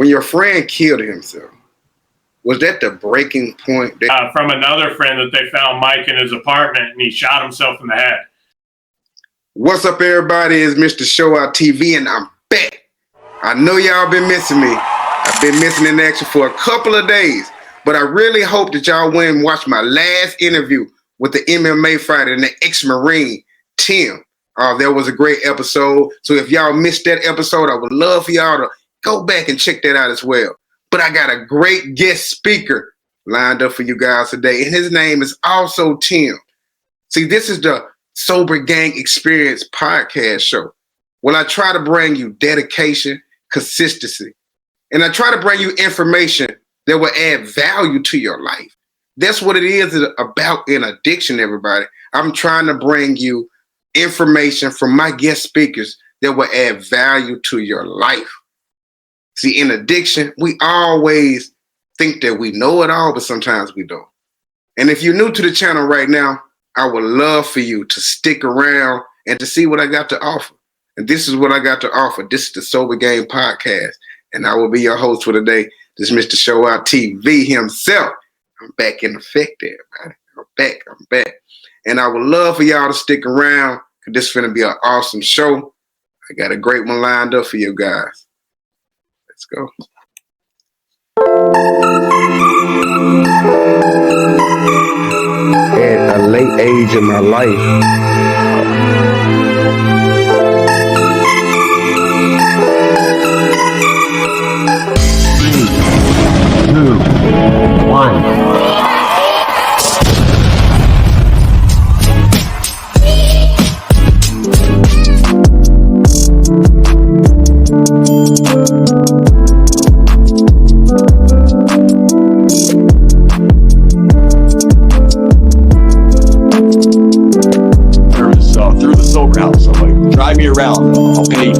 when your friend killed himself, was that the breaking point? From another friend that they found Mike in his apartment and he shot himself in the head. What's up, everybody? It's Mr. Show Out TV, and I'm back. I know y'all been missing me. I've been missing in action for a couple of days, but I really hope that y'all went and watched my last interview with the MMA fighter and the ex-Marine, Tim. That was a great episode. So if y'all missed that episode, I would love for y'all to go back and check that out as well. But I got a great guest speaker lined up for you guys today, and his name is also Tim. See, this is the Sober Gang Experience podcast show. Well, I try to bring you dedication, consistency, and I try to bring you information that will add value to your life. That's what it is about in addiction, everybody. I'm trying to bring you information from my guest speakers that will add value to your life. See, in addiction, we always think that we know it all, but sometimes we don't. And if you're new to the channel right now, I would love for you to stick around and to see what I got to offer. And this is what I got to offer. This is the Sober Game Podcast. And I will be your host for today. This is Mr. Show Out TV himself. I'm back in effect, everybody. I'm back. And I would love for y'all to stick around, because this is going to be an awesome show. I got a great one lined up for you guys. Let's go. At a late age in my life, 3, 2, 1. Through the sober house. I'm like, drive me around. I'll pay you.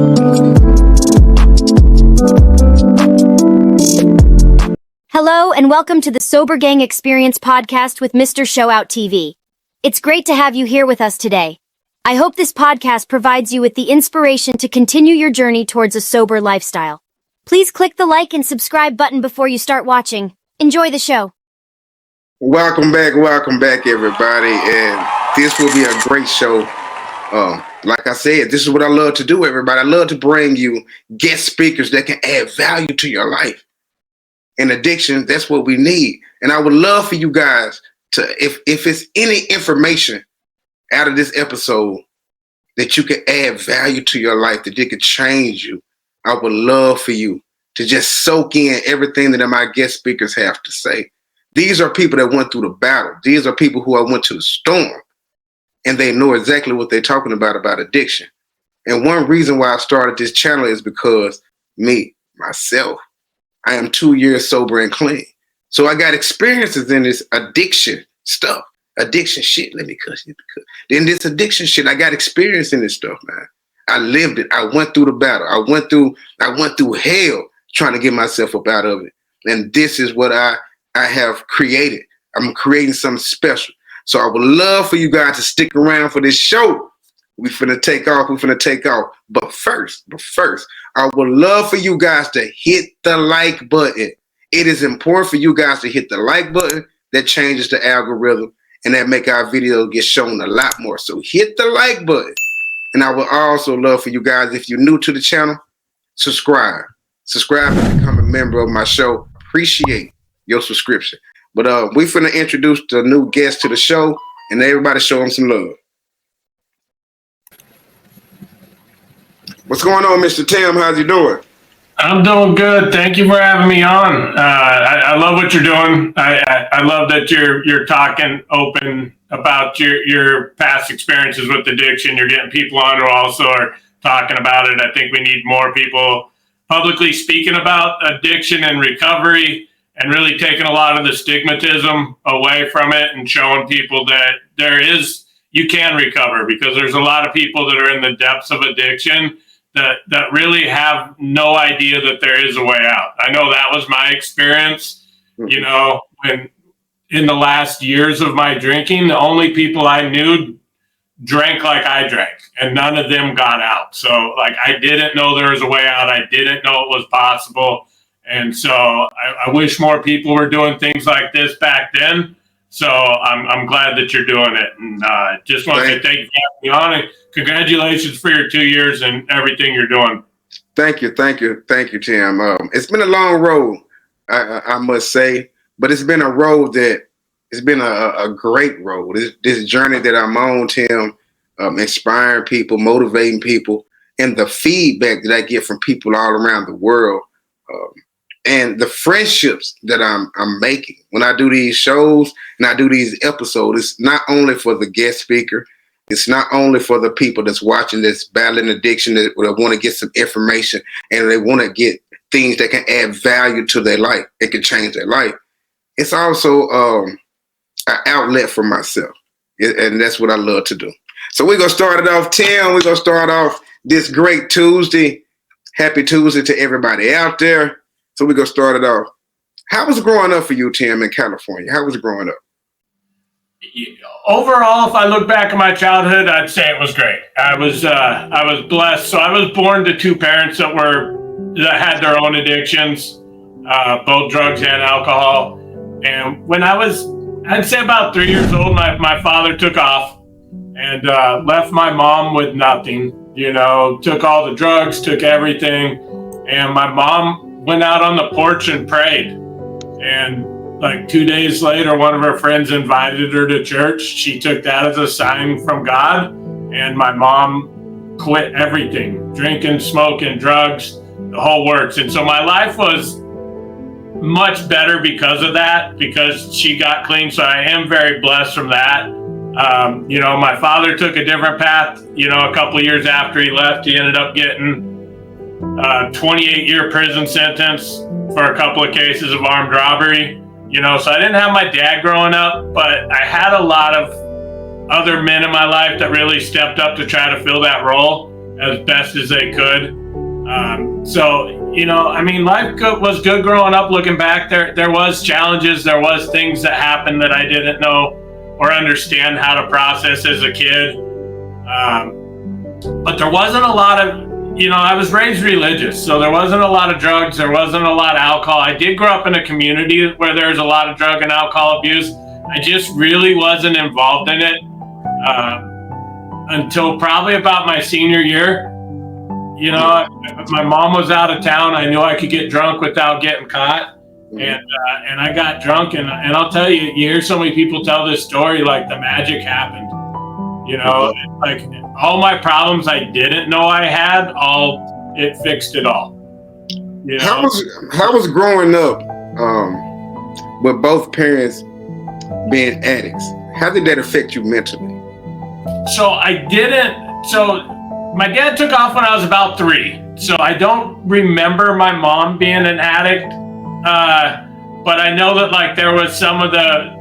Hello and welcome to the Sober Gang Experience podcast with Mr. Show Out TV. It's great to have you here with us today. I hope this podcast provides you with the inspiration to continue your journey towards a sober lifestyle. Please click the like and subscribe button before you start watching. Enjoy the show. Welcome back, everybody. And this will be a great show. Like I said, this is what I love to do, everybody. I love to bring you guest speakers that can add value to your life. In addiction, that's what we need. And I would love for you guys to, if it's any information out of this episode that you can add value to your life, that it could change you, I would love for you to just soak in everything that my guest speakers have to say. These are people that went through the battle. These are people who went to the storm. And they know exactly what they're talking about addiction. And one reason why I started this channel is because myself, I am 2 years sober and clean. So I got experiences in this addiction stuff. Addiction shit, let me cut. In this addiction shit, I got experience in this stuff, man. I lived it. I went through the battle. I went through hell trying to get myself up out of it. And this is what I have created. I'm creating something special. So I would love for you guys to stick around for this show. We finna take off. But first, I would love for you guys to hit the like button. It is important for you guys to hit the like button. That changes the algorithm and that make our video get shown a lot more. So hit the like button. And I would also love for you guys, if you're new to the channel, subscribe. Subscribe and become a member of my show. Appreciate your subscription. But we finna introduce the new guest to the show, and everybody show him some love. What's going on, Mr. Tim? How's you doing? I'm doing good. Thank you for having me on. I love what you're doing. I love that you're talking open about your past experiences with addiction. You're getting people on who also are talking about it. I think we need more people publicly speaking about addiction and recovery, and really taking a lot of the stigmatism away from it and showing people that you can recover, because there's a lot of people that are in the depths of addiction that really have no idea that there is a way out. I know that was my experience, when in the last years of my drinking, the only people I knew drank like I drank, and none of them got out. So I didn't know there was a way out. I didn't know it was possible. And so I wish more people were doing things like this back then. So I'm glad that you're doing it. And just want to say thank you for having me on, and congratulations for your 2 years and everything you're doing. Thank you, Tim. It's been a long road, I must say, but it's been a road that it's been a great road. This journey that I'm on, Tim, inspiring people, motivating people, and the feedback that I get from people all around the world, and the friendships that I'm making when I do these shows and I do these episodes. It's not only for the guest speaker. It's not only for the people that's watching this battling addiction that want to get some information and they want to get things that can add value to their life. It can change their life. It's also an outlet for myself. And that's what I love to do. So we're going to start it off, Tim. We're going to start off this great Tuesday. Happy Tuesday to everybody out there. So we're going to start it off. How was it growing up for you, Tim, in California? How was it growing up? Overall, if I look back at my childhood, I'd say it was great. I was blessed. So I was born to two parents that had their own addictions, both drugs and alcohol. And when I'd say about 3 years old, my father took off and left my mom with nothing. Took all the drugs, took everything, and my mom went out on the porch and prayed. And like 2 days later, one of her friends invited her to church. She took that as a sign from God, and my mom quit everything, drinking, smoking, drugs, the whole works. And so my life was much better because of that, because she got clean. So I am very blessed from that. My father took a different path. A couple of years after he left, he ended up getting a 28-year prison sentence for a couple of cases of armed robbery. So I didn't have my dad growing up, but I had a lot of other men in my life that really stepped up to try to fill that role as best as they could. Life was good growing up. Looking back, there was challenges, there was things that happened that I didn't know or understand how to process as a kid. But there wasn't a lot of, I was raised religious, so there wasn't a lot of drugs, there wasn't a lot of alcohol. I did grow up in a community where there was a lot of drug and alcohol abuse. I just really wasn't involved in it until probably about my senior year. My mom was out of town. I knew I could get drunk without getting caught. And I got drunk, and I'll tell you, you hear so many people tell this story, like the magic happened. Like all my problems I didn't know I had, it fixed it all. How was growing up with both parents being addicts? How did that affect you mentally? So my dad took off when I was about 3. So I don't remember my mom being an addict. But I know that there was some of the,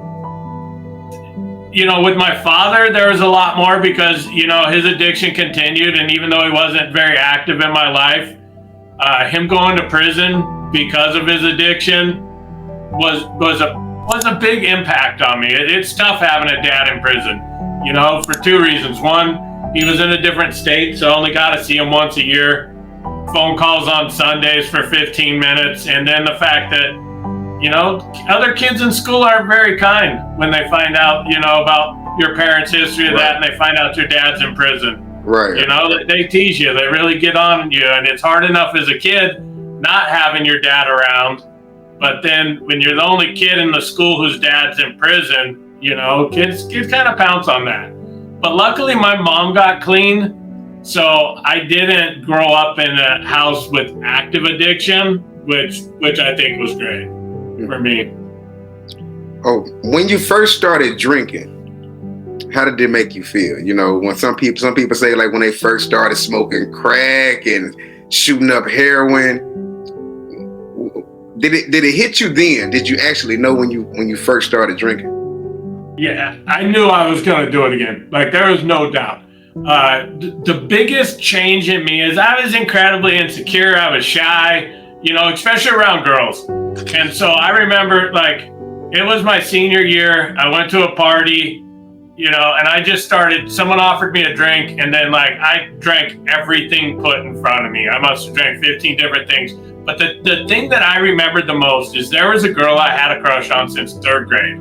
with my father, there was a lot more because, his addiction continued. And even though he wasn't very active in my life, him going to prison because of his addiction was a big impact on me. It's tough having a dad in prison, for 2 reasons. One, he was in a different state, so I only got to see him once a year. Phone calls on Sundays for 15 minutes. And then the fact that, other kids in school aren't very kind when they find out, about your parents' history of that, and they find out your dad's in prison. Right. They tease you. They really get on you. And it's hard enough as a kid not having your dad around. But then when you're the only kid in the school whose dad's in prison, kids kind of pounce on that. But luckily my mom got clean. So I didn't grow up in a house with active addiction, which I think was great for me. Oh, when you first started drinking, how did it make you feel? When some people say when they first started smoking crack and shooting up heroin, did it hit you then? Did you actually know when you first started drinking? Yeah, I knew I was going to do it again. There was no doubt. The biggest change in me is I was incredibly insecure. I was shy, especially around girls. And so I remember it was my senior year. I went to a party, and I just someone offered me a drink, and then I drank everything put in front of me. I must have drank 15 different things. But the thing that I remembered the most is there was a girl I had a crush on since 3rd grade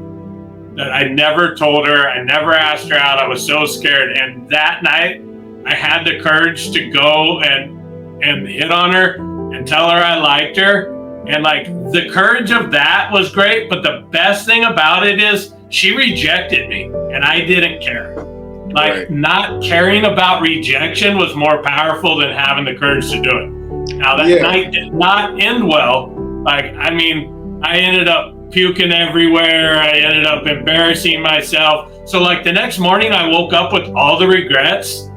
that I never told her. I never asked her out. I was so scared. And that night, I had the courage to go and hit on her and tell her I liked her. And like the courage of that was great. But the best thing about it is she rejected me and I didn't care. Like Right. not caring about rejection was more powerful than having the courage to do it. Now that Yeah. night did not end well. Like, I mean, I ended up puking everywhere. I ended up embarrassing myself. So like the next morning I woke up with all the regrets,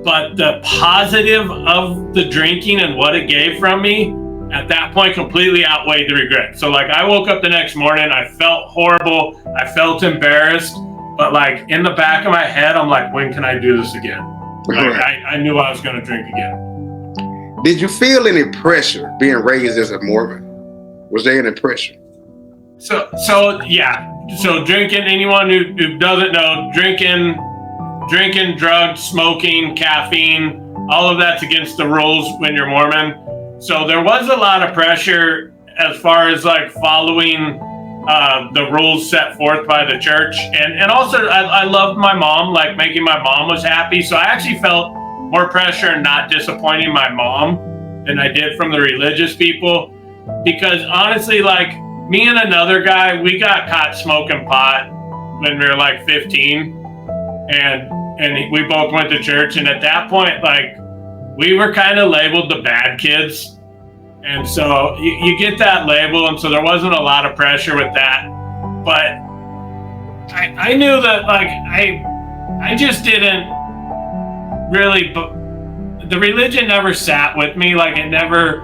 but the positive of the drinking and what it gave from me at that point completely outweighed the regret. So like I woke up the next morning, I felt horrible. I felt embarrassed, but like in the back of my head, I'm like, when can I do this again? Like, Right. I knew I was going to drink again. Did you feel any pressure being raised as a Mormon? Was there any pressure? So yeah. So drinking, anyone who doesn't know, drinking, drugs, smoking, caffeine, all of that's against the rules when you're Mormon. So there was a lot of pressure as far as like following the rules set forth by the church. And also I loved my mom, like making my mom was happy. So I actually felt more pressure in not disappointing my mom than I did from the religious people. Because honestly, like me and another guy, we got caught smoking pot when we were like 15. And we both went to church. And at that point, like we were kind of labeled the bad kids. And so you get that label. And so there wasn't a lot of pressure with that. But I knew that like I just didn't really, the religion never sat with me. Like I never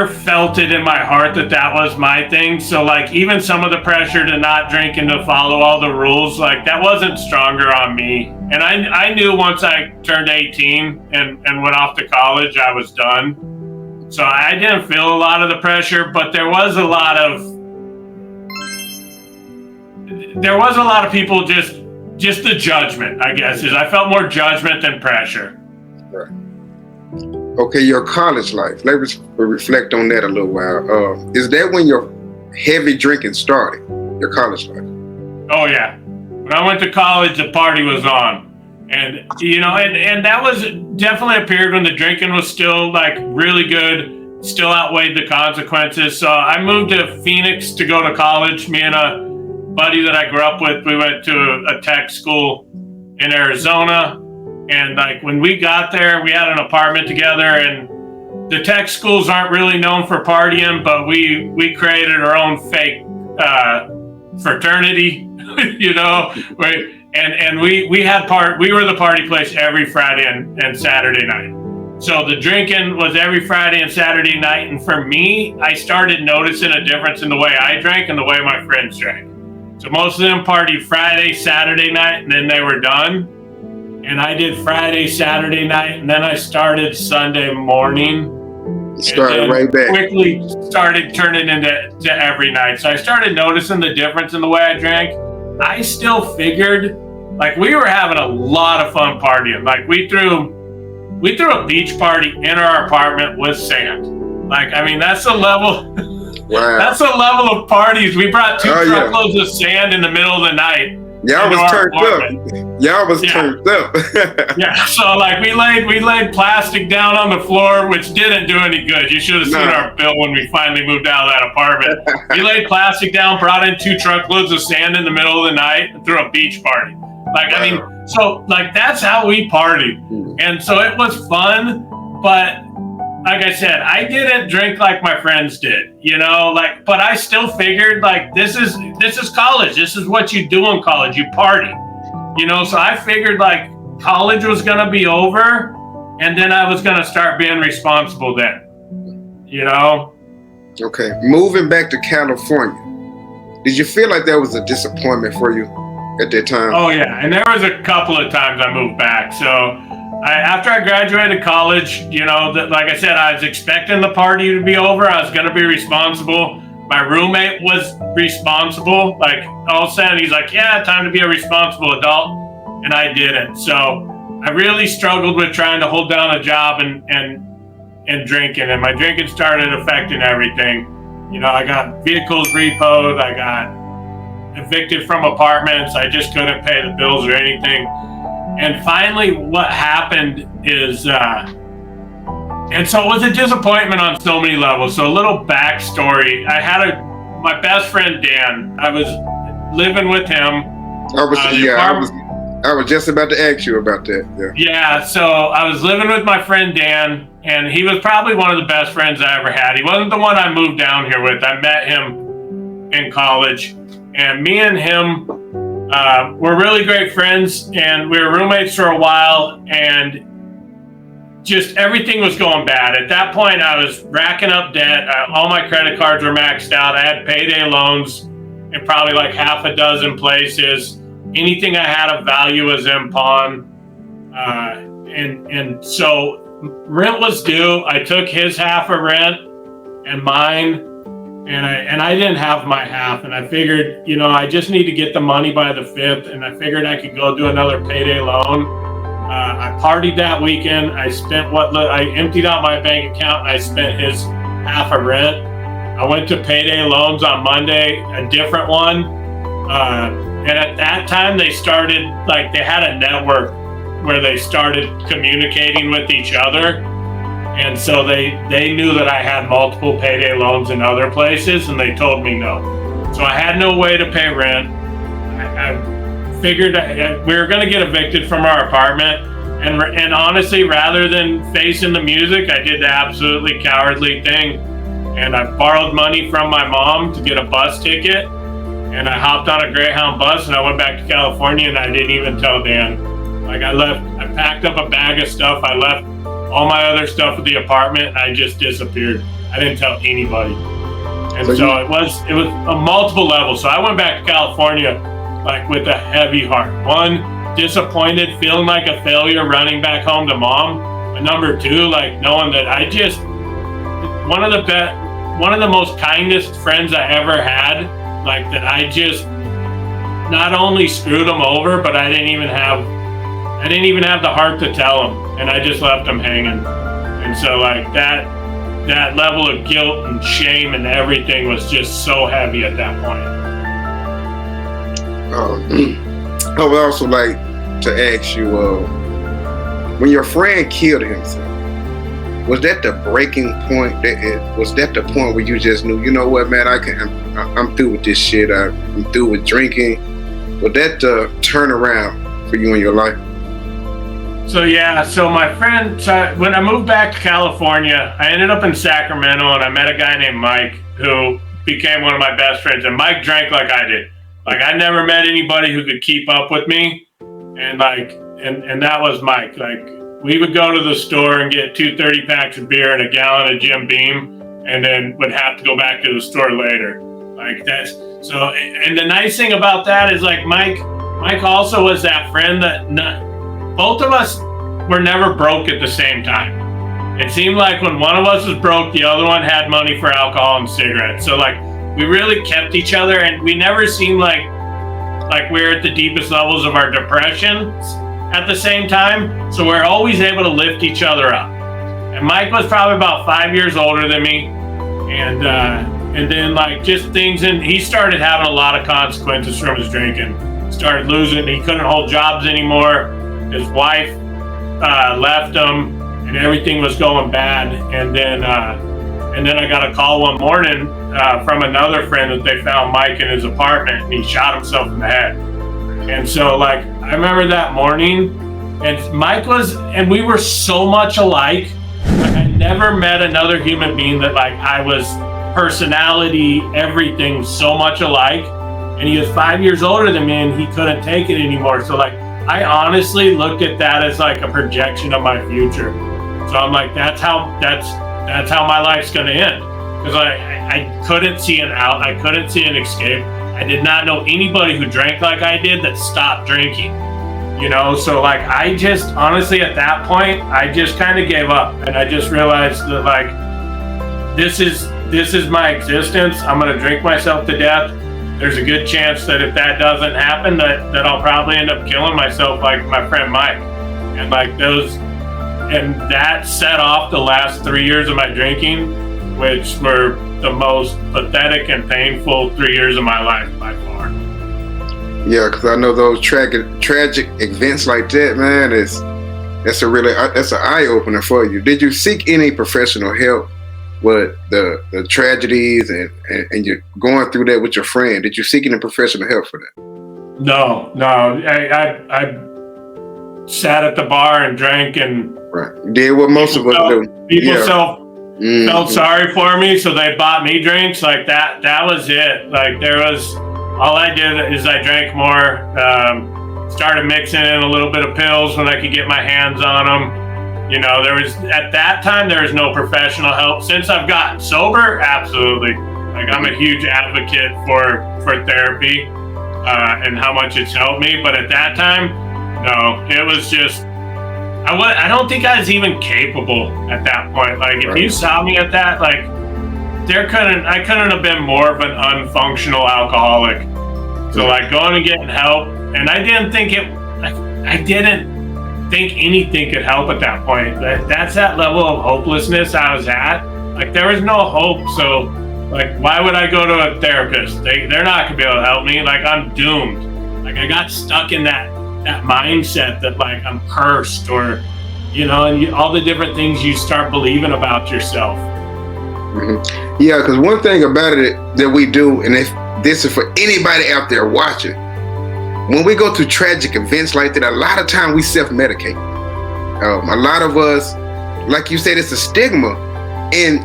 felt it in my heart that was my thing. So like even some of the pressure to not drink and to follow all the rules, like that wasn't stronger on me. And I knew once I turned 18 and went off to college, I was done. So I didn't feel a lot of the pressure, but there was a lot of people just the judgment, I guess, is I felt more judgment than pressure. Right. Okay, your college life. Let's reflect on that a little while. Is that when your heavy drinking started, your college life? Oh, yeah. When I went to college, the party was on. And, you know, and that was definitely a period when the drinking was still, like, really good, still outweighed the consequences. So I moved to Phoenix to go to college. Me and a buddy that I grew up with, we went to a tech school in Arizona. And like when we got there, we had an apartment together, and the tech schools aren't really known for partying, but we created our own fake fraternity, you know. And we were the party place every Friday and Saturday night. So the drinking was every Friday and Saturday night. And for me, I started noticing a difference in the way I drank and the way my friends drank. So most of them partied Friday, Saturday night, and then they were done. And I did Friday, Saturday night, and then I started Sunday morning. Started right back. Quickly started turning into every night. So I started noticing the difference in the way I drank. I still figured, like we were having a lot of fun partying. Like we threw a beach party in our apartment with sand. Like, I mean, that's the level. Wow. That's the level of parties. We brought two truckloads of sand in the middle of the night. Y'all was turned up. Y'all was turned up. Yeah, so like we laid plastic down on the floor, which didn't do any good. You should have seen our bill when we finally moved out of that apartment. We laid plastic down, brought in 2 truckloads of sand in the middle of the night, and threw a beach party. Like, I mean, so like that's how we partied. And so it was fun, but like I said, I didn't drink like my friends did, you know, like, but I still figured like, this is college. This is what you do in college. You party, you know? So I figured like college was going to be over and then I was going to start being responsible then, you know? Okay. Moving back to California, did you feel like that was a disappointment for you at that time? Oh yeah. And there was a couple of times I moved back. So after I graduated college, you know, like I said, I was expecting the party to be over. I was going to be responsible. My roommate was responsible. Like all of a sudden, he's like, yeah, time to be a responsible adult. And I didn't. So I really struggled with trying to hold down a job and and drinking, and my drinking started affecting everything. You know, I got vehicles repoed, I got evicted from apartments, I just couldn't pay the bills or anything. And finally what happened is, and so it was a disappointment on so many levels. So a little backstory, I had my best friend Dan, I was living with him. I was just about to ask you about that. Yeah, so I was living with my friend Dan, and he was probably one of the best friends I ever had. He wasn't the one I moved down here with. I met him in college, and me and him were really great friends, and we were roommates for a while, and just everything was going bad. At that point, I was racking up debt. All my credit cards were maxed out. I had payday loans in probably like half a dozen places. Anything I had of value was in pawn. And so rent was due. I took his half of rent and mine, and I didn't have my half. And I figured, you know, I just need to get the money by the 5th, and I figured I could go do another payday loan. I partied that weekend. I spent I emptied out my bank account, and I spent his half of rent. I went to payday loans on Monday, a different one. And at that time they started, like, they had a network where they started communicating with each other. And so they knew that I had multiple payday loans in other places, and they told me no. So I had no way to pay rent. I figured we were going to get evicted from our apartment. And honestly, rather than facing the music, I did the absolutely cowardly thing. And I borrowed money from my mom to get a bus ticket. And I hopped on a Greyhound bus, and I went back to California, and I didn't even tell Dan. Like, I packed up a bag of stuff. I left all my other stuff at the apartment, and I just disappeared. I didn't tell anybody. And so it was a multiple level. So I went back to California, like, with a heavy heart. One, disappointed, feeling like a failure, running back home to mom. But number two, like, knowing that one of the most kindest friends I ever had, like, that I just not only screwed him over, but I didn't even have the heart to tell him, and I just left him hanging. And so, like, that level of guilt and shame and everything was just so heavy at that point. I would also like to ask you, when your friend killed himself, was that the breaking point? Was that the point where you just knew, you know what, man, I'm through with this shit. I'm through with drinking. Was that the turnaround for you in your life? So my friend, when I moved back to California, I ended up in Sacramento, and I met a guy named Mike who became one of my best friends. And Mike drank like I did. Like, I never met anybody who could keep up with me. And that was Mike. Like, we would go to the store and get 2 30-packs of beer and a gallon of Jim Beam, and then would have to go back to the store later. Like, that's so. And the nice thing about that is, like, Mike also was that friend that both of us were never broke at the same time. It seemed like when one of us was broke, the other one had money for alcohol and cigarettes. So, like, we really kept each other, and we never seemed like we're at the deepest levels of our depression at the same time. So we're always able to lift each other up. And Mike was probably about 5 years older than me. And then, like, just things, and he started having a lot of consequences from his drinking. Started losing, he couldn't hold jobs anymore. His wife left him, and everything was going bad. And then I got a call one morning from another friend that they found Mike in his apartment, and he shot himself in the head. And so, like, I remember that morning, and we were so much alike. Like, I never met another human being that, like, I was personality, everything so much alike. And he was 5 years older than me, and he couldn't take it anymore. So, like, I honestly looked at that as like a projection of my future. So I'm like, that's how my life's gonna end. Because I couldn't see an out, I couldn't see an escape. I did not know anybody who drank like I did that stopped drinking. You know, so, like, I just honestly at that point, I just kind of gave up, and I just realized that, like, this is my existence. I'm gonna drink myself to death. There's a good chance that if that doesn't happen, that I'll probably end up killing myself like my friend Mike. And, like, and that set off the last 3 years of my drinking, which were the most pathetic and painful 3 years of my life by far. Yeah, because I know those tragic events like that, man, that's an eye opener for you. Did you seek any professional help with the tragedies and you're going through that with your friend? Did you seek any professional help for that? No. I sat at the bar and drank, and Right, you did what most of us do. People felt sorry for me, so they bought me drinks. Like that was it. Like all I did is I drank more, started mixing in a little bit of pills when I could get my hands on them. You know, at that time there was no professional help. Since I've gotten sober, absolutely. Like I'm a huge advocate for therapy and how much it's helped me. But at that time, no, it was just, I don't think I was even capable at that point. Like if you saw me at that, like I couldn't have been more of an unfunctional alcoholic. So like going and getting help, and I didn't think anything could help at that point. That's that level of hopelessness I was at. Like there was no hope. So like, why would I go to a therapist? They're not gonna be able to help me. Like I'm doomed. Like I got stuck in that mindset that like I'm cursed, or and all the different things you start believing about yourself. Mm-hmm. Yeah, because one thing about it that we do, and if this is for anybody out there watching, when we go through tragic events like that, a lot of time we self-medicate. A lot of us, like you said, it's a stigma in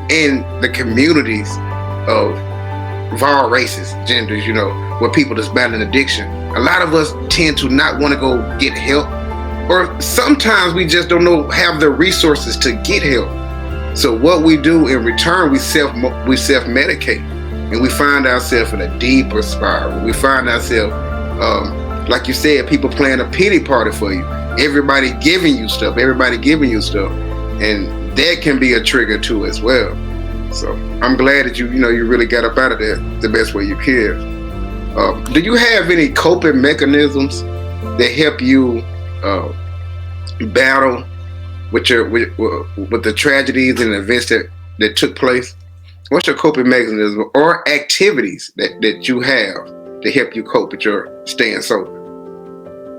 the communities of all races, genders, where people that's battling addiction. A lot of us tend to not want to go get help, or sometimes we just don't have the resources to get help. So what we do in return, we self-medicate, and we find ourselves in a deeper spiral. We find ourselves, like you said, people playing a pity party for you. Everybody giving you stuff, and that can be a trigger too as well. So I'm glad that you really got up out of there the best way you could. Do you have any coping mechanisms that help you battle with the tragedies and events that took place? What's your coping mechanism or activities that you have to help you cope with your staying sober?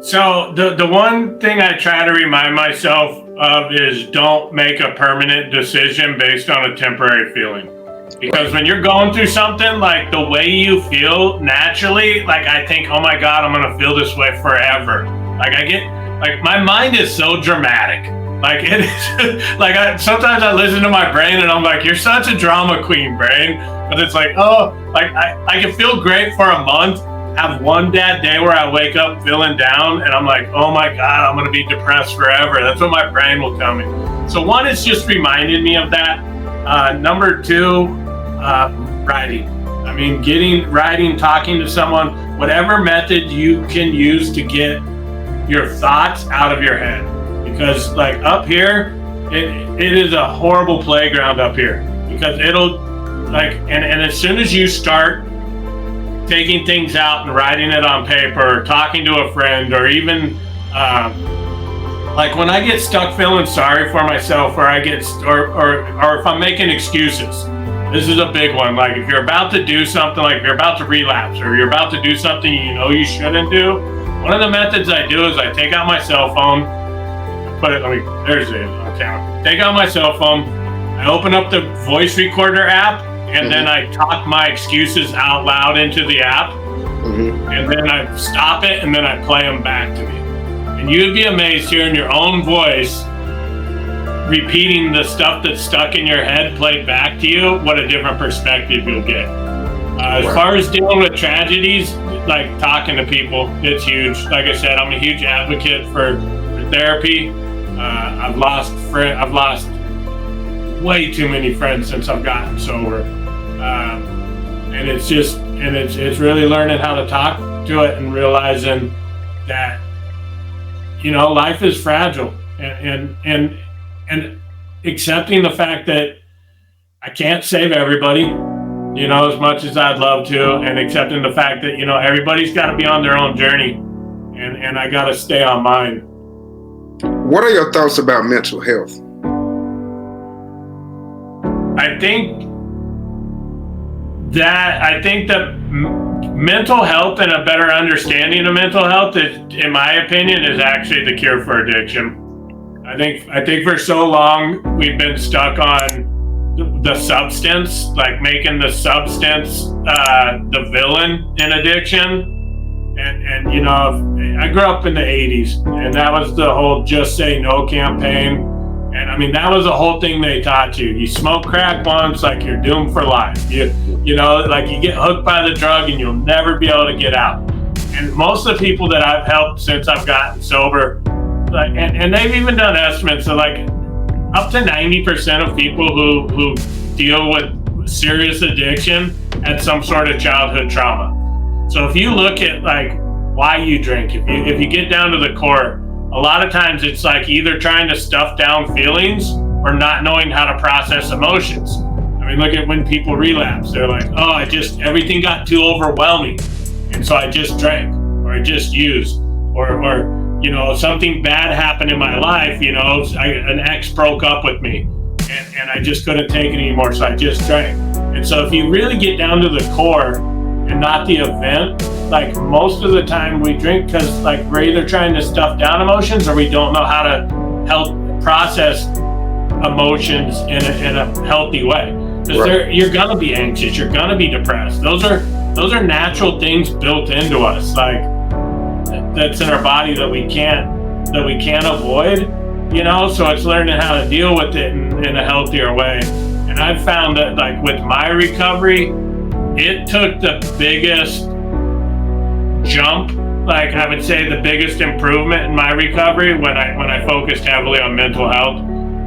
So the one thing I try to remind myself of is don't make a permanent decision based on a temporary feeling. Because when you're going through something, like the way you feel naturally, like I think, oh my God, I'm gonna feel this way forever. Like my mind is so dramatic. Like it is, like sometimes I listen to my brain and I'm like, you're such a drama queen, brain. But it's like, oh, like I can feel great for a month, have one bad day where I wake up feeling down and I'm like, oh my God, I'm gonna be depressed forever. That's what my brain will tell me. So one is just reminding me of that. Number two, writing. I mean, writing, talking to someone, whatever method you can use to get your thoughts out of your head. Because like up here, it is a horrible playground up here. Because it'll like, and as soon as you start taking things out and writing it on paper, or talking to a friend, or even like when I get stuck feeling sorry for myself, or or if I'm making excuses. This is a big one. Like if you're about to do something, like if you're about to relapse, or you're about to do something you shouldn't do, one of the methods I do is I take out my cell phone, there's it on camera. Take out my cell phone, I open up the voice recorder app, and then I talk my excuses out loud into the app, and then I stop it, and then I play them back to me. And you'd be amazed hearing your own voice repeating the stuff that's stuck in your head played back to you, what a different perspective you'll get. As far as dealing with tragedies, like talking to people, it's huge. Like I said, I'm a huge advocate for therapy. I've lost way too many friends since I've gotten sober. And it's really learning how to talk to it and realizing that, life is fragile, and accepting the fact that I can't save everybody, as much as I'd love to, and accepting the fact that, everybody's got to be on their own journey, and I got to stay on mine. What are your thoughts about mental health? I think that mental health and a better understanding of mental health is, in my opinion, is actually the cure for addiction. I think for so long we've been stuck on the substance, like making the substance the villain in addiction. And you know, I grew up in the 80s, and that was the whole Just Say No campaign. And I mean, that was the whole thing they taught you. You smoke crack once, like you're doomed for life. You know, like you get hooked by the drug and you'll never be able to get out. And most of the people that I've helped since I've gotten sober, like, and they've even done estimates of like up to 90% of people who deal with serious addiction had some sort of childhood trauma. So if you look at like why you drink, if you get down to the core, a lot of times it's like either trying to stuff down feelings or not knowing how to process emotions. I mean, look at when people relapse. They're like, oh, everything got too overwhelming. And so I just drank, or I just used, or you know, something bad happened in my life, you know, an ex broke up with me and I just couldn't take it anymore. So I just drank. And so if you really get down to the core and not the event, like most of the time we drink because like we're either trying to stuff down emotions or we don't know how to help process emotions in a healthy way. Because you're gonna be anxious, you're gonna be depressed. Those are natural things built into us, like that's in our body that we can't avoid, you know. So it's learning how to deal with it in a healthier way. And I've found that like with my recovery, it took the biggest jump, like I would say the biggest improvement in my recovery when I focused heavily on mental health,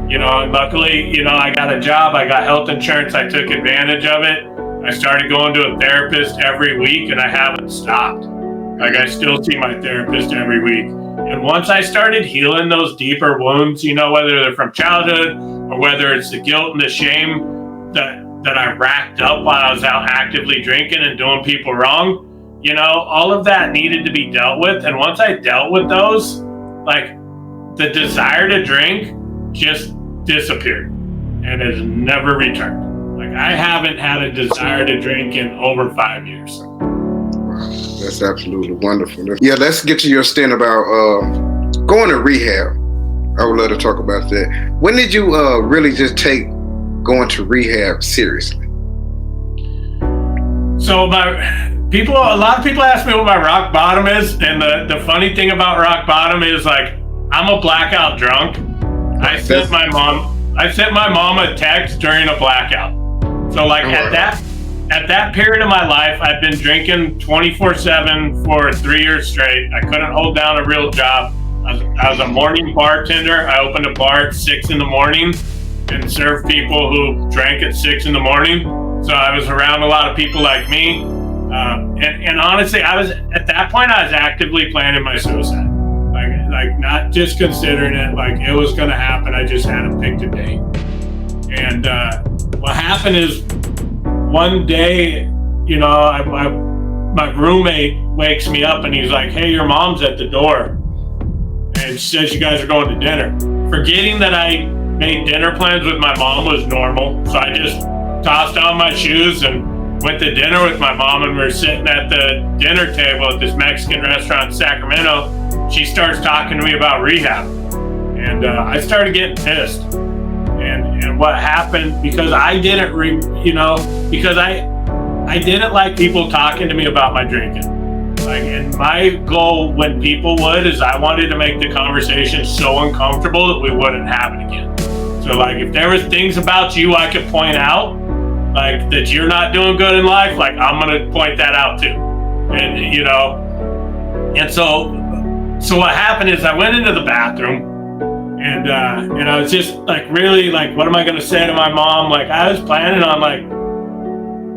you know. And luckily, you know, I got a job, I got health insurance, I took advantage of it. I started going to a therapist every week and I haven't stopped. Like I still see my therapist every week. And once I started healing those deeper wounds, you know, whether they're from childhood or whether it's the guilt and the shame that I racked up while I was out actively drinking and doing people wrong, you know, all of that needed to be dealt with. And once I dealt with those, like the desire to drink just disappeared and has never returned. Like I haven't had a desire to drink in over 5 years. That's absolutely wonderful. Yeah, let's get to your stint about going to rehab. I would love to talk about that. When did you really just take going to rehab seriously? So a lot of people ask me what my rock bottom is, and the funny thing about rock bottom is like I'm a blackout drunk. I sent my mom a text during a blackout. So like at that period of my life, I'd been drinking 24/7 for 3 years straight. I couldn't hold down a real job. I was a morning bartender. I opened a bar at 6 in the morning and served people who drank at 6 in the morning. So I was around a lot of people like me. And honestly, at that point, I was actively planning my suicide. Like not just considering it, like it was going to happen. I just hadn't picked a date. And what happened is one day, you know, my roommate wakes me up and he's like, hey, your mom's at the door. And she says you guys are going to dinner. Forgetting that I made dinner plans with my mom was normal. So I just tossed on my shoes and went to dinner with my mom, and we're sitting at the dinner table at this Mexican restaurant in Sacramento. She starts talking to me about rehab. And I started getting pissed. And what happened, because I didn't, because I didn't like people talking to me about my drinking. Like, and my goal when people would is I wanted to make the conversation so uncomfortable that we wouldn't have it again. So like if there was things about you I could point out, like that you're not doing good in life, like I'm gonna point that out too. And you know, and so what happened is I went into the bathroom and I was just like really like, what am I gonna say to my mom? Like I was planning on like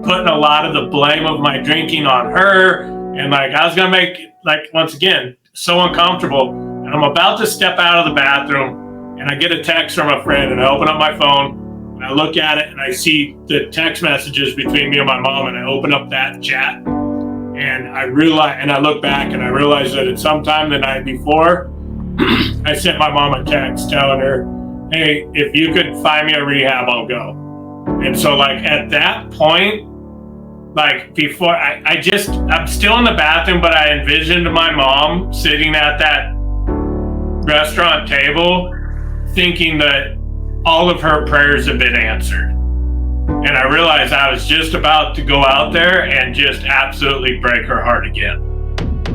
putting a lot of the blame of my drinking on her. And like, I was going to make, like, once again, so uncomfortable. And I'm about to step out of the bathroom and I get a text from a friend and I open up my phone and I look at it and I see the text messages between me and my mom, and I open up that chat and I look back and I realize that it's sometime the night before I sent my mom a text telling her, hey, if you could find me a rehab, I'll go. And so like at that point, like before, I'm still in the bathroom, but I envisioned my mom sitting at that restaurant table thinking that all of her prayers have been answered. And I realized I was just about to go out there and just absolutely break her heart again.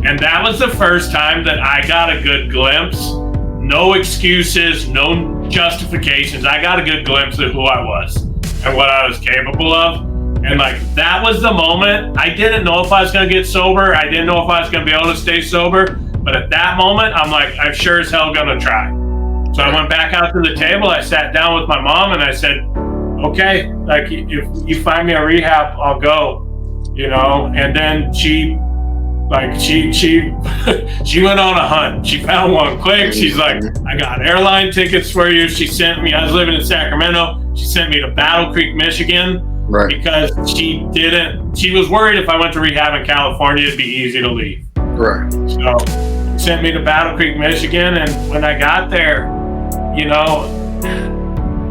And that was the first time that I got a good glimpse, no excuses, no justifications. I got a good glimpse of who I was and what I was capable of. And like, that was the moment. I didn't know if I was going to get sober. I didn't know if I was going to be able to stay sober. But at that moment, I'm like, I'm sure as hell going to try. So I went back out to the table. I sat down with my mom and I said, okay, like if you find me a rehab, I'll go, you know? And then she went on a hunt. She found one quick. She's like, I got airline tickets for you. She sent me, I was living in Sacramento. She sent me to Battle Creek, Michigan. Right. Because she was worried if I went to rehab in California, it'd be easy to leave. Right. So she sent me to Battle Creek, Michigan. And when I got there, you know,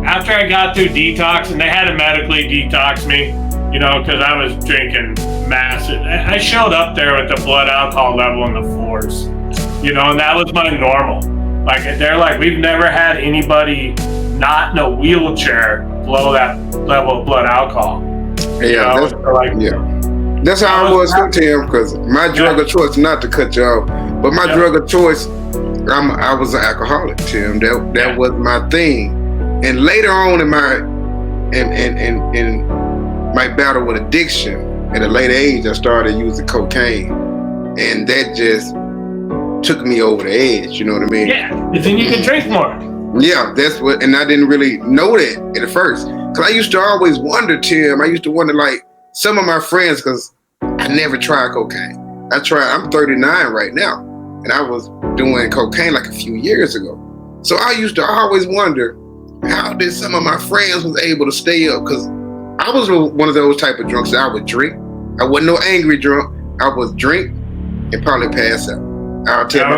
after I got through detox, and they had to medically detox me, you know, because I was drinking massive. I showed up there with the blood alcohol level in the 4s, you know, and that was my normal. Like, they're like, we've never had anybody not in a wheelchair below that level of blood alcohol. Yeah, that's like, that's how I was too, Tim. Because my drug of choice, not to cut you off, but my drug of choice, I was an alcoholic, Tim. That was my thing. And later on in my battle with addiction, at a later age, I started using cocaine, and that just took me over the edge. You know what I mean? Yeah, because then you can drink more. Yeah, that's what, and I didn't really know that at first. Cause I used to always wonder, Tim. I used to wonder, like, some of my friends, cause I never tried cocaine. I'm 39 right now, and I was doing cocaine like a few years ago. So I used to always wonder, how did some of my friends was able to stay up? Cause I was one of those type of drunks that I would drink. I wasn't no angry drunk. I would drink and probably pass out. I'll tell my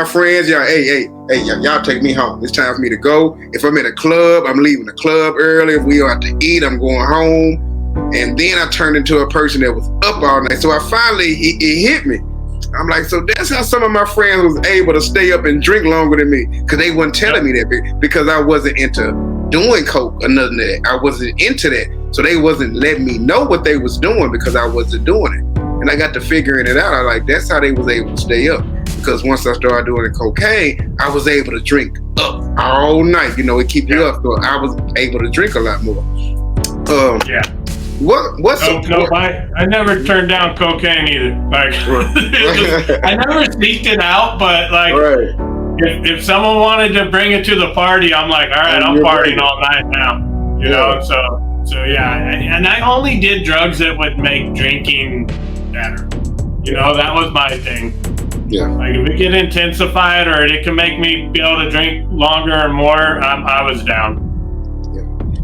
friends, y'all, hey, y'all take me home. It's time for me to go. If I'm at a club, I'm leaving the club early. If we are out to eat, I'm going home. And then I turned into a person that was up all night. So I finally, it hit me. I'm like, so that's how some of my friends was able to stay up and drink longer than me, because they wasn't telling me that, because I wasn't into doing coke or nothing of that. I wasn't into that. So they wasn't letting me know what they was doing because I wasn't doing it. And I got to figuring it out. I like, that's how they was able to stay up. Because once I started doing the cocaine, I was able to drink up all night. You know, it keep you up. So I was able to drink a lot more. I never turned down cocaine either. Like, I never sneaked it out, but like, if someone wanted to bring it to the party, I'm like, all right, I'm partying all night now. You know, so yeah. And I only did drugs that would make drinking better. You know, that was my thing. Yeah. Like, if it can intensify it, or it can make me be able to drink longer and more, I was down.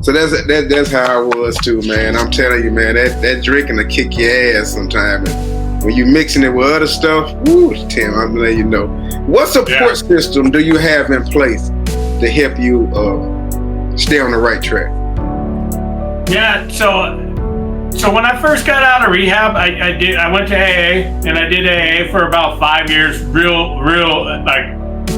So that's how I was too, man. I'm telling you, man, that drinking will kick your ass sometime. And when you mixing it with other stuff, woo, Tim, I'm letting you know. What support system do you have in place to help you stay on the right track? Yeah, so when I first got out of rehab, I went to AA, and I did AA for about 5 years. Real, like,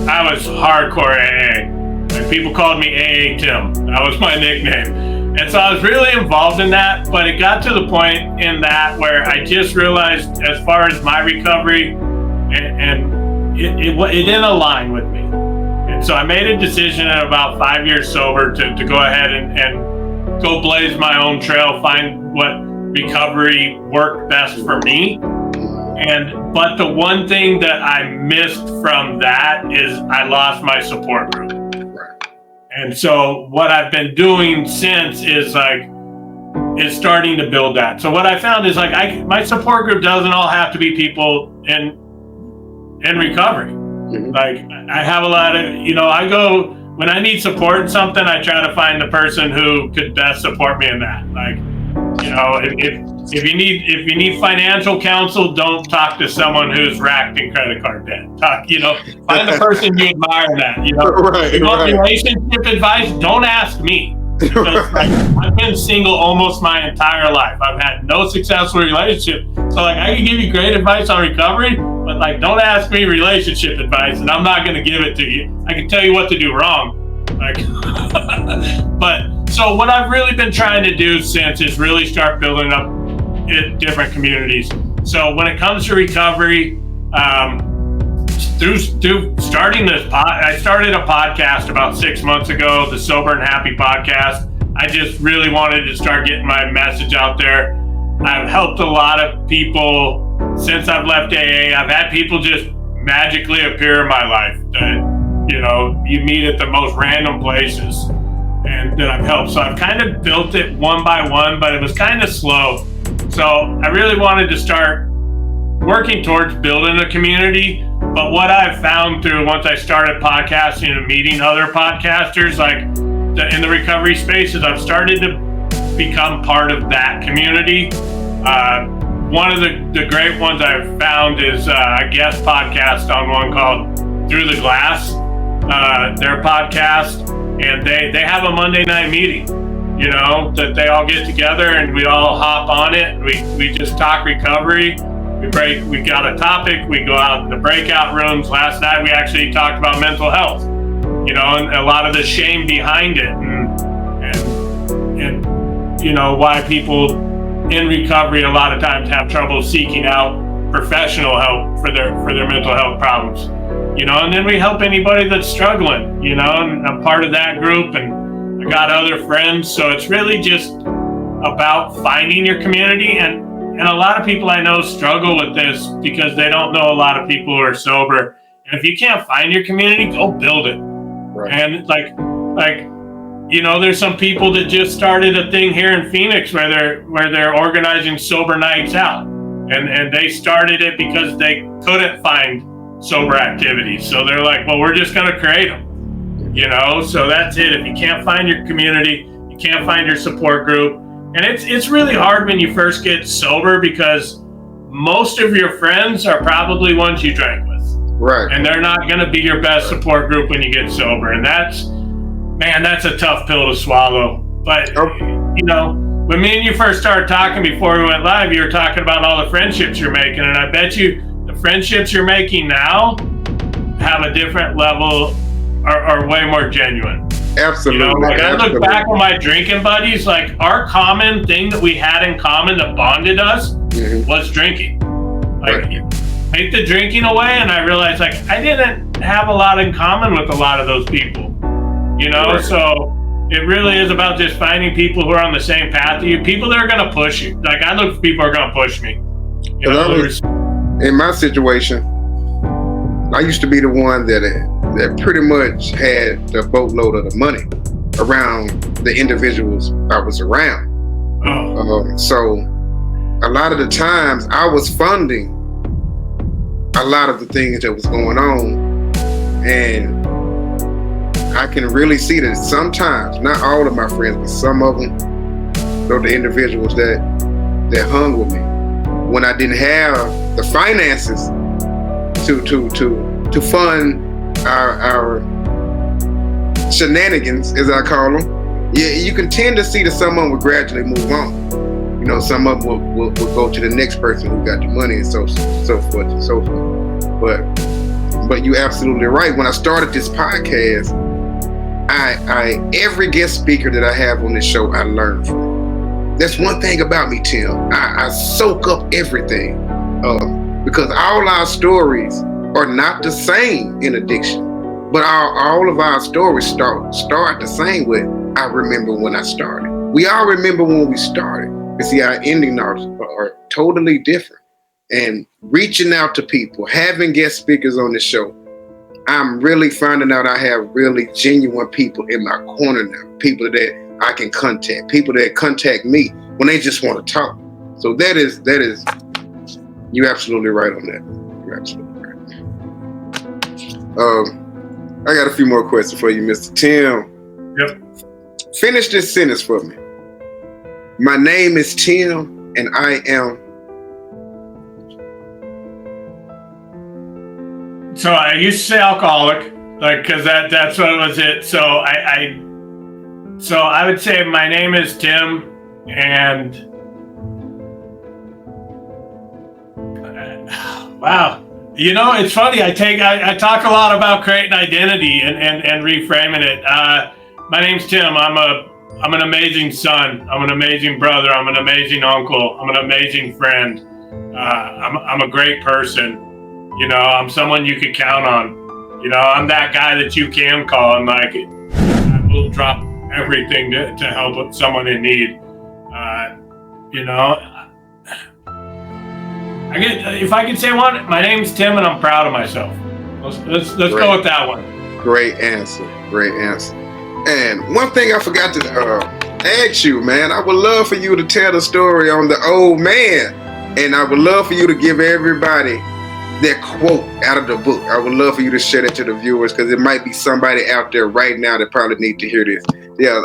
I was hardcore AA. Like, people called me AA Tim. That was my nickname. And so I was really involved in that, but it got to the point in that where I just realized, as far as my recovery, and it didn't align with me. And so I made a decision at about 5 years sober to go ahead and go blaze my own trail, find what recovery worked best for me. But the one thing that I missed from that is I lost my support group. And so what I've been doing since is starting to build that. So what I found is my support group doesn't all have to be people in recovery. Mm-hmm. Like, I have a lot of, I go, when I need support in something, I try to find the person who could best support me in that. Like, If you need financial counsel, don't talk to someone who's racked in credit card debt. Find the person you admire that. Right, If you want right. relationship advice, don't ask me. Because I've been single almost my entire life. I've had no successful relationship. So I can give you great advice on recovery, but don't ask me relationship advice, and I'm not going to give it to you. I can tell you what to do wrong. But so what I've really been trying to do since is really start building up different communities. So when it comes to recovery, through starting this I started a podcast about 6 months ago, the Sober and Happy podcast. I just really wanted to start getting my message out there. I've helped a lot of people since I've left AA. I've had people just magically appear in my life that, you meet at the most random places and that I've helped. So I've kind of built it one by one, but it was kind of slow. So I really wanted to start working towards building a community. But what I've found through once I started podcasting and meeting other podcasters in the recovery space is I've started to become part of that community. One of the great ones I've found is a guest podcast on one called Through the Glass, their podcast, and they have a Monday night meeting, that they all get together and we all hop on it. We just talk recovery. We got a topic. We go out in the breakout rooms. Last night we actually talked about mental health, and a lot of the shame behind it, and why people in recovery a lot of times have trouble seeking out professional help for their mental health problems, and then we help anybody that's struggling, and I'm part of that group, and I got other friends. So it's really just about finding your community, and a lot of people I know struggle with this because they don't know a lot of people who are sober. And if you can't find your community, go build it. Right. And there's some people that just started a thing here in Phoenix where they're organizing sober nights out, and they started it because they couldn't find sober activities. So they're like, well, we're just going to create them. So that's it. If you can't find your community, you can't find your support group. And it's really hard when you first get sober because most of your friends are probably ones you drank with. Right. And they're not going to be your best support group when you get sober. And that's a tough pill to swallow. But, when me and you first started talking before we went live, you were talking about all the friendships you're making. And I bet you the friendships you're making now have a different level, are way more genuine. Absolutely. I look back on my drinking buddies, our common thing that we had in common that bonded us was drinking. Take the drinking away, and I realized I didn't have a lot in common with a lot of those people. Right. So it really is about just finding people who are on the same path to you, people that are going to push you. I look for people who are going to push me. In my situation, I used to be the one that pretty much had the boatload of the money around the individuals I was around. So a lot of the times I was funding a lot of the things that was going on, and I can really see that sometimes, not all of my friends, but some of them, the individuals that hung with me, when I didn't have the finances to fund our shenanigans, as I call them, you can tend to see that someone will gradually move on. Some of them will go to the next person who got the money, and so forth and so forth. But you're absolutely right. When I started this podcast, I every guest speaker that I have on this show, I learn from. That's one thing about me, Tim. I soak up everything because all our stories are not the same in addiction, but all of our stories start the same with I remember when I started. We all remember when we started. You see, our ending are totally different. And reaching out to people, having guest speakers on the show, I'm really finding out I have really genuine people in my corner now, people that I can contact, people that contact me when they just want to talk. So that is, you're absolutely right on that. You're absolutely right. I got a few more questions for you, Mr. Tim. Yep. Finish this sentence for me. My name is Tim, and I am. So I used to say alcoholic, like, cause that's what was it. So I would say my name is Tim, and wow. You know, it's funny. I talk a lot about creating identity and reframing it. My name's Tim. I'm an amazing son. I'm an amazing brother. I'm an amazing uncle. I'm an amazing friend. I'm a great person. You know, I'm someone you could count on. You know, I'm that guy that you can call, and like, I will drop everything to help someone in need. You know, if I could say one, my name's Tim, and I'm proud of myself. Let's go with that one. Great answer. Great answer. And one thing I forgot to ask you, man, I would love for you to tell the story on the old man, and I would love for you to give everybody that quote out of the book. I would love for you to share that to the viewers, because it might be somebody out there right now that probably need to hear this. Yeah,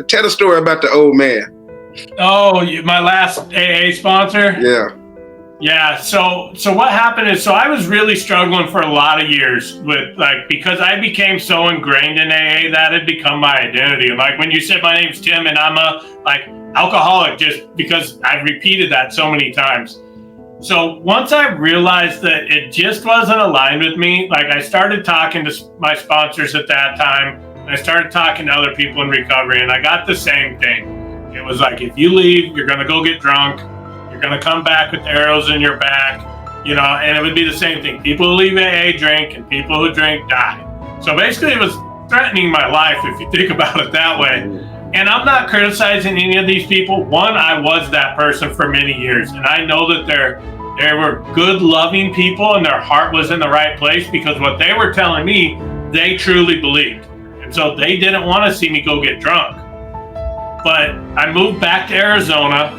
tell the story about the old man. Oh, my last AA sponsor? Yeah. Yeah, so what happened is, so I was really struggling for a lot of years with, like, because I became so ingrained in AA, that had become my identity. And like when you said my name's Tim and I'm a like alcoholic, just because I've repeated that so many times. So once I realized that it just wasn't aligned with me, like I started talking to my sponsors at that time, and I started talking to other people in recovery, and I got the same thing. It was like, if you leave, you're gonna go get drunk. You're going to come back with arrows in your back, you know, and it would be the same thing. People who leave AA drink, and people who drink die. So basically it was threatening my life, if you think about it that way. And I'm not criticizing any of these people. One, I was that person for many years, and I know that they were good, loving people, and their heart was in the right place, because what they were telling me, they truly believed. And so they didn't want to see me go get drunk. But I moved back to Arizona,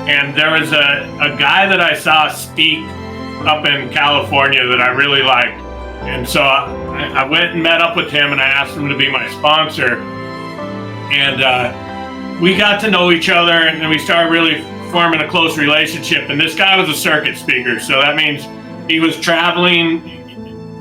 and there was a guy that I saw speak up in California that I really liked. And so I went and met up with him, and I asked him to be my sponsor. And we got to know each other, and we started really forming a close relationship. And this guy was a circuit speaker. So that means he was traveling.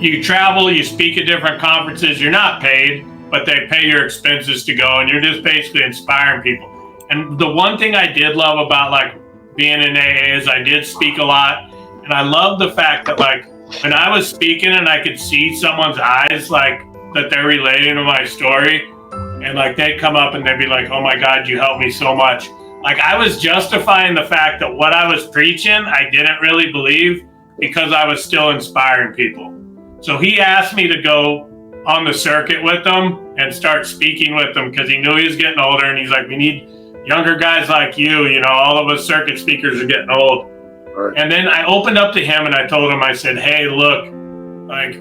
You travel, you speak at different conferences. You're not paid, but they pay your expenses to go. And you're just basically inspiring people. And the one thing I did love about like being in AA is I did speak a lot, and I love the fact that like when I was speaking and I could see someone's eyes, like that they're relating to my story, and like they'd come up and they'd be like, "Oh my God, you helped me so much." Like I was justifying the fact that what I was preaching, I didn't really believe, because I was still inspiring people. So he asked me to go on the circuit with them and start speaking with them, because he knew he was getting older, and he's like, "We need younger guys like you, you know, all of us circuit speakers are getting old." Right. And then I opened up to him and I told him, I said, "Hey, look, like,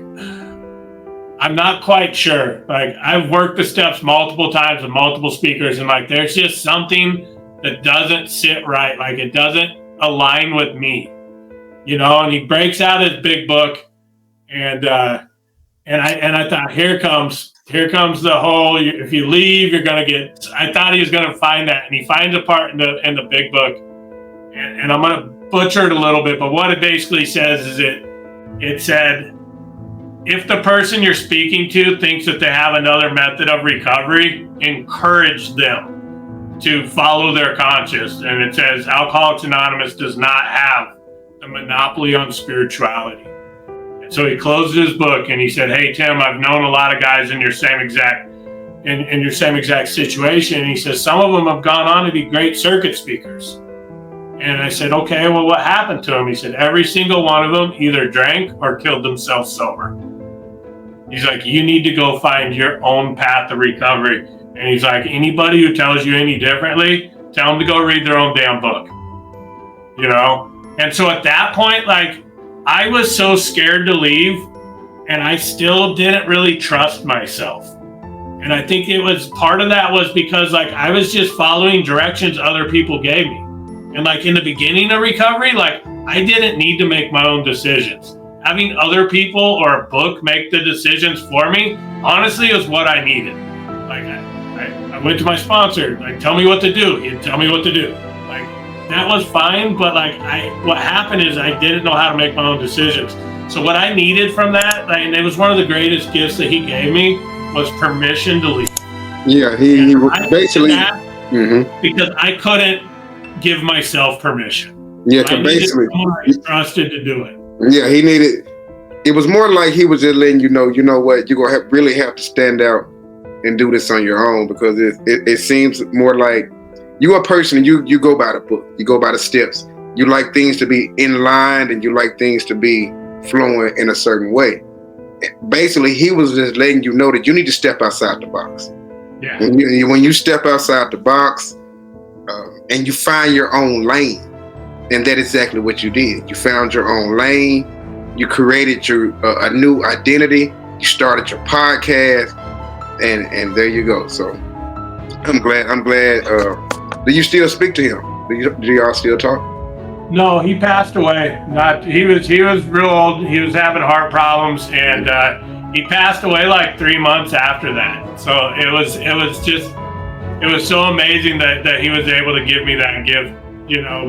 I'm not quite sure. Like, I've worked the steps multiple times with multiple speakers, and like, there's just something that doesn't sit right. Like, it doesn't align with me, you know." And he breaks out his big book, and I thought, here comes the whole, if you leave, you're going to get, I thought he was going to find that. And he finds a part in the big book, and I'm going to butcher it a little bit, but what it basically says is it said, if the person you're speaking to thinks that they have another method of recovery, encourage them to follow their conscience. And it says, Alcoholics Anonymous does not have the monopoly on spirituality. So he closed his book and he said, "Hey, Tim, I've known a lot of guys in your same exact situation." And he says, "Some of them have gone on to be great circuit speakers." And I said, "Okay, well, what happened to them?" He said, "Every single one of them either drank or killed themselves sober." He's like, "You need to go find your own path of recovery." And he's like, "Anybody who tells you any differently, tell them to go read their own damn book." You know? And so at that point, like, I was so scared to leave, and I still didn't really trust myself. And I think it was part of that was because like I was just following directions other people gave me. And like in the beginning of recovery, like I didn't need to make my own decisions. Having other people or a book make the decisions for me, honestly, is what I needed. Like I went to my sponsor, like, tell me what to do. He'd tell me what to do. Like that was fine, but like what happened is I didn't know how to make my own decisions. So what I needed from that, and it was one of the greatest gifts that he gave me, was permission to leave. Yeah, he basically because I couldn't give myself permission. Yeah, I basically someone I trusted to do it. Yeah, he needed. It was more like he was just letting you know what, you're gonna really have to stand out and do this on your own, because it seems more like you're a person. You go by the book, you go by the steps. You like things to be in line, and you like things to be flowing in a certain way. Basically, he was just letting you know that you need to step outside the box. Yeah. When you step outside the box, and you find your own lane, and that's exactly what you did. You found your own lane. You created your a new identity. You started your podcast, and there you go. So I'm glad. Do you still speak to him? Do y'all still talk? No, he passed away. He was real old. He was having heart problems, and he passed away like 3 months after that. So it was so amazing that he was able to give me that gift,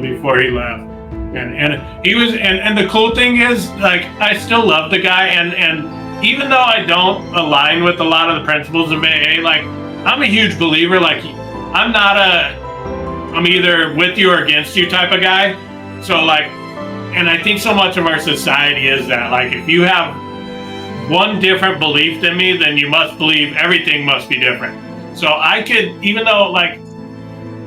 before he left. And he was, and the cool thing is, like, I still love the guy, and even though I don't align with a lot of the principles of AA, like, I'm a huge believer. Like, I'm either with you or against you type of guy. So like, and I think so much of our society is that, like, if you have one different belief than me, then you must believe everything must be different. So I could, even though, like,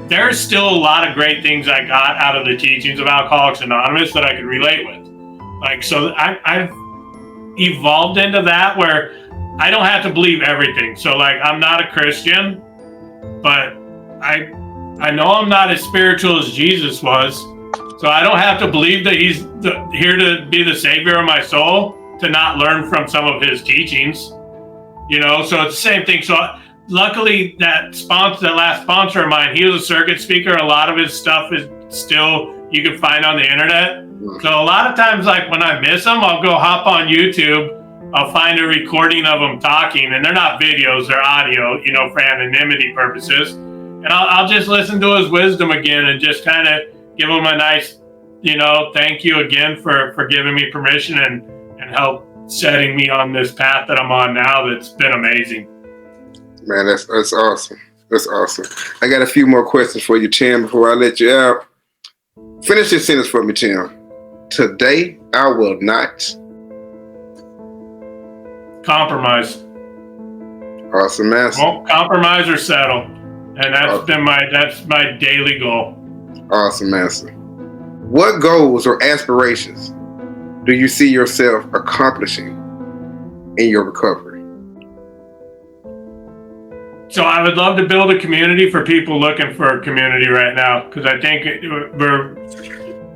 there's still a lot of great things I got out of the teachings of Alcoholics Anonymous that I could relate with. Like, so I've evolved into that where I don't have to believe everything. So like, I'm not a Christian, but I know I'm not as spiritual as Jesus was. So I don't have to believe that he's here to be the savior of my soul to not learn from some of his teachings, So it's the same thing. So luckily that last sponsor of mine, he was a circuit speaker. A lot of his stuff is still, you can find on the internet. So a lot of times, like, when I miss him, I'll go hop on YouTube. I'll find a recording of them talking, and they're not videos, they're audio, for anonymity purposes. And I'll just listen to his wisdom again and just kind of give him a nice, thank you again for giving me permission and help setting me on this path that I'm on now. That's been amazing. Man, that's awesome. That's awesome. I got a few more questions for you, Tim, before I let you out. Finish this sentence for me, Tim. Today, I will not compromise. Awesome, master. Won't compromise or settle. And that's my daily goal. Awesome, master. What goals or aspirations do you see yourself accomplishing in your recovery? So I would love to build a community for people looking for a community right now, because I think we're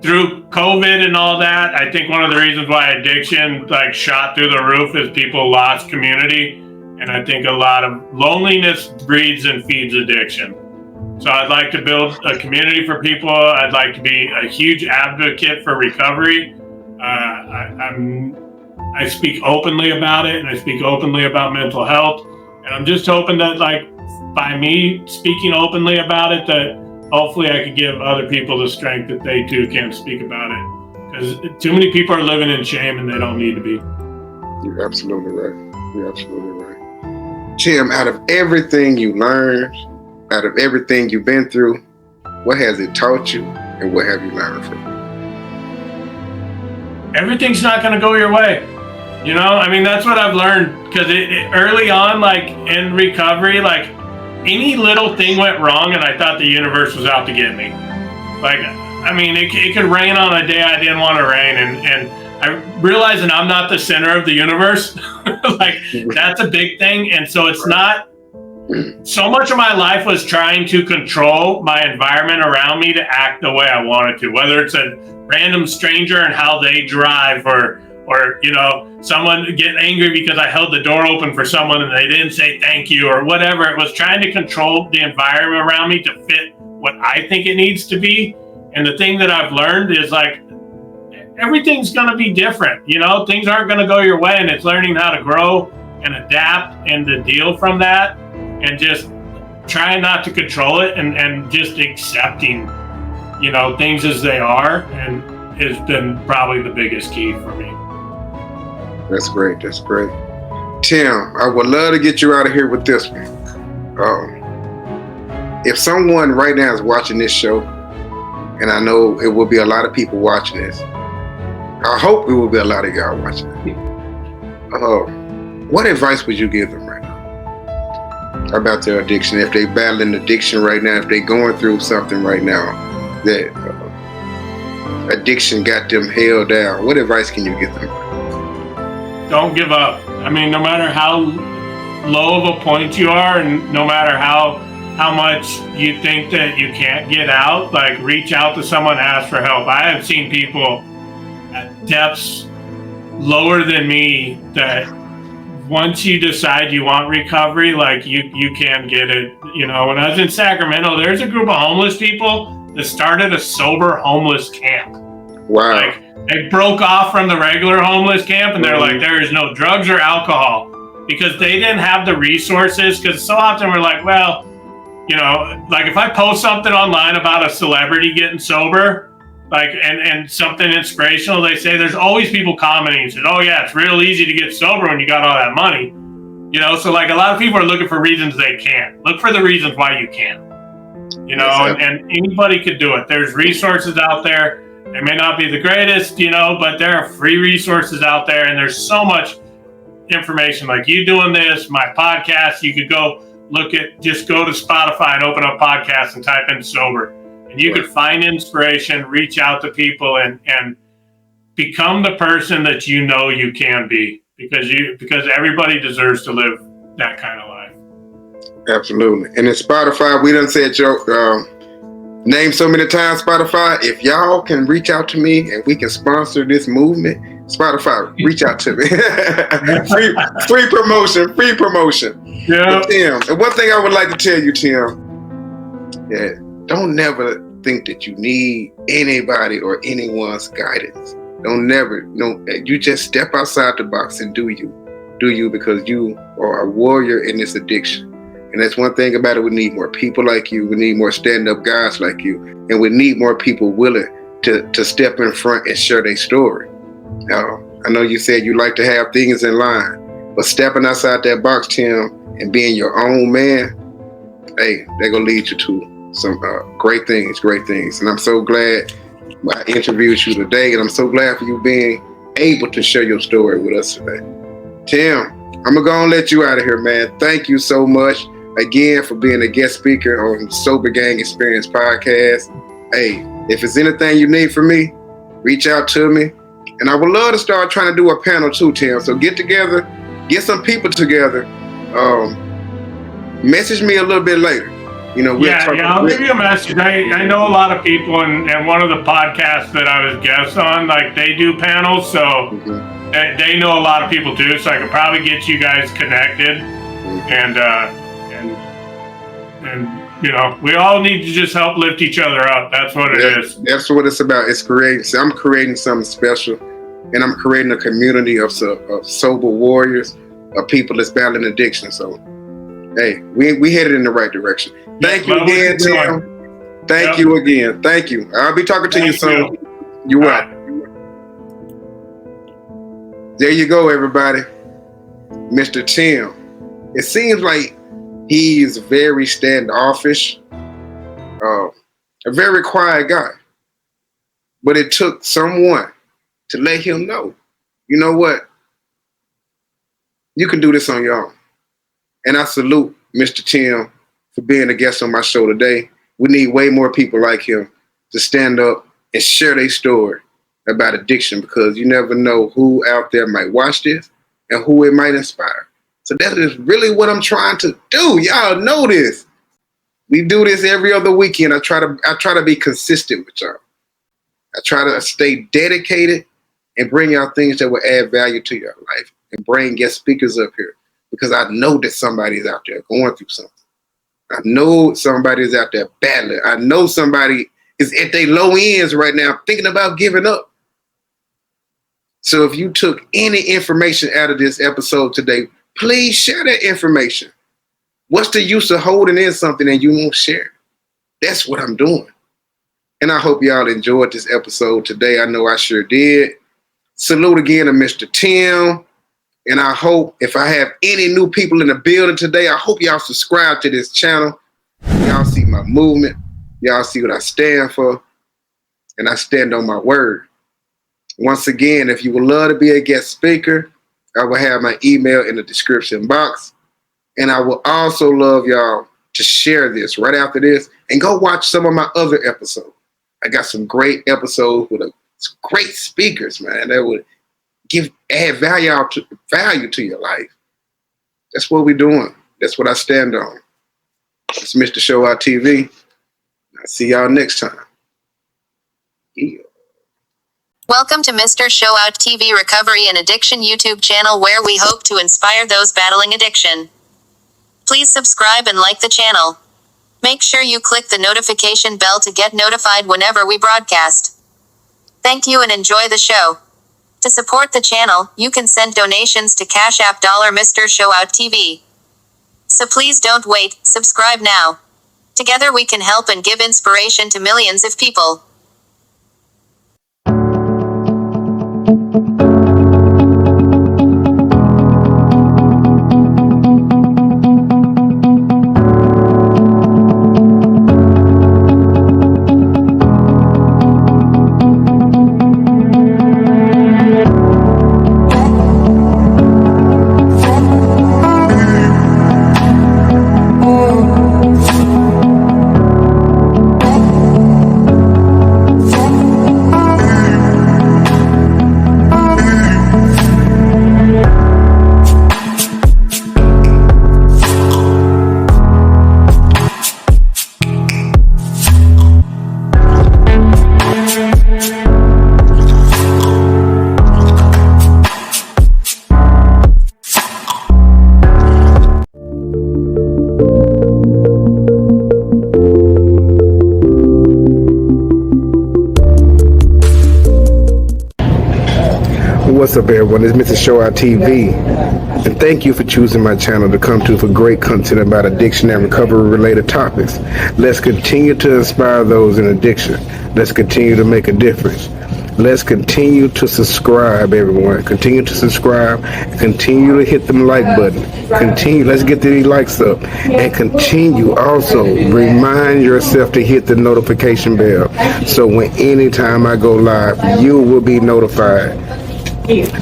through COVID and all that. I think one of the reasons why addiction like shot through the roof is people lost community, and I think a lot of loneliness breeds and feeds addiction. So I'd like to build a community for people. I'd like to be a huge advocate for recovery. I speak openly about it, and I speak openly about mental health. And I'm just hoping that, like, by me speaking openly about it, that hopefully I could give other people the strength that they too can speak about it. Because too many people are living in shame, and they don't need to be. You're absolutely right. You're absolutely right. Tim, out of everything you learned, out of everything you've been through, what has it taught you, and what have you learned from it? Everything's not going to go your way. That's what I've learned, because early on, like, in recovery, like, any little thing went wrong and I thought the universe was out to get me. Like, it could rain on a day I didn't want to rain, and I realized that I'm not the center of the universe. Like, that's a big thing. And so it's not, so much of my life was trying to control my environment around me to act the way I wanted to, whether it's a random stranger and how they drive, or someone getting angry because I held the door open for someone and they didn't say thank you, or whatever. It was trying to control the environment around me to fit what I think it needs to be. And the thing that I've learned is, like, everything's going to be different. Things aren't going to go your way, and it's learning how to grow and adapt and to deal from that, and just trying not to control it, and just accepting things as they are, and has been probably the biggest key for me. That's great. That's great. Tim, I would love to get you out of here with this one. If someone right now is watching this show, and I know it will be a lot of people watching this, I hope it will be a lot of y'all watching it. What advice would you give them right now about their addiction? If they battling addiction right now, if they going through something right now that addiction got them held down, what advice can you give them? Don't give up. I mean, no matter how low of a point you are, and no matter how much you think that you can't get out, like, reach out to someone, ask for help. I have seen people at depths lower than me that once you decide you want recovery, like, you can get it. When I was in Sacramento, there's a group of homeless people that started a sober homeless camp. Wow. Like, they broke off from the regular homeless camp, and they're like, there is no drugs or alcohol, because they didn't have the resources. Because so often we're like, well, like, if I post something online about a celebrity getting sober, like, and something inspirational, they say there's always people commenting and saying, oh yeah, it's real easy to get sober when you got all that money. So, like, a lot of people are looking for reasons they can't. Look for the reasons why you can. And anybody could do it. There's resources out there. They may not be the greatest, but there are free resources out there, and there's so much information. Like you doing this, my podcast, you could just go to Spotify and open up podcasts and type in sober, and you could find inspiration, reach out to people, and become the person that you can be, because everybody deserves to live that kind of life. Absolutely. And in Spotify, we done said your name so many times, Spotify. If y'all can reach out to me and we can sponsor this movement, Spotify, reach out to me. free promotion. Yeah. Tim, and one thing I would like to tell you, Tim, don't never think that you need anybody or anyone's guidance. You just step outside the box and do you, because you are a warrior in this addiction. And that's one thing about it. We need more people like you. We need more stand-up guys like you. And we need more people willing to step in front and share their story. Now, I know you said you like to have things in line, but stepping outside that box, Tim, and being your own man, hey, they're going to lead you to some great things. And I'm so glad I interviewed you today, and I'm so glad for you being able to share your story with us today. Tim, I'm going to go and let you out of here, man. Thank you so much again for being a guest speaker on Sober Gang Experience podcast. Hey, if it's anything you need from me, reach out to me. And I would love to start trying to do a panel too, Tim. So get some people together. Message me a little bit later. I'll give you a message. I know a lot of people, and one of the podcasts that I was guest on, like, they do panels, so they know a lot of people too. So I could probably get you guys connected, and we all need to just help lift each other up. That's what it is. That's what it's about. I'm creating something special, and I'm creating a community of sober warriors, of people that's battling addiction. So, hey, we headed in the right direction. Thank you again, Tim. Thank you again. Thank you. I'll be talking to you soon. You're welcome. There you go, everybody. Mr. Tim. It seems like he is very standoffish, a very quiet guy. But it took someone to let him know, you know what? You can do this on your own. And I salute Mr. Tim for being a guest on my show today. We need way more people like him to stand up and share their story about addiction, because you never know who out there might watch this and who it might inspire. So that is really what I'm trying to do. Y'all know this. We do this every other weekend. I try to be consistent with y'all. I try to stay dedicated and bring out things that will add value to your life, and bring guest speakers up here, because I know that somebody's out there going through something. I know somebody's out there battling. I know somebody is at their low ends right now thinking about giving up. So if you took any information out of this episode today, please share that information. What's the use of holding in something and you won't share? That's what I'm doing. And I hope y'all enjoyed this episode today. I know I sure did. Salute again to Mr. Tim. And I hope if I have any new people in the building today, I hope y'all subscribe to this channel. Y'all see my movement. Y'all see what I stand for. And I stand on my word. Once again, if you would love to be a guest speaker, I will have my email in the description box. And I will also love y'all to share this right after this and go watch some of my other episodes. I got some great episodes with great speakers, man, that would add value to your life. That's what we're doing. That's what I stand on. It's Mr. Show Out TV. I'll see y'all next time. Yeah. Welcome to Mr. Show Out TV Recovery and Addiction YouTube channel, where we hope to inspire those battling addiction. Please subscribe and like the channel. Make sure you click the notification bell to get notified whenever we broadcast. Thank you and enjoy the show. To support the channel, you can send donations to Cash App $Mr. Show Out TV. So please don't wait, subscribe now. Together we can help and give inspiration to millions of people. What's up, everyone? It's Mr. Show Out TV, and thank you for choosing my channel to come to for great content about addiction and recovery-related topics. Let's continue to inspire those in addiction. Let's continue to make a difference. Let's continue to subscribe, everyone. Continue to subscribe. Continue to hit them like button. Let's get these likes up, and continue also remind yourself to hit the notification bell, so when anytime I go live, you will be notified.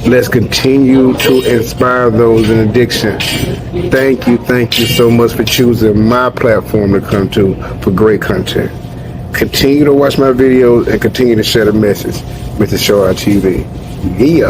Let's continue to inspire those in addiction. Thank you so much for choosing my platform to come to for great content. Continue to watch my videos and continue to share the message with the Show Out TV. Yeah.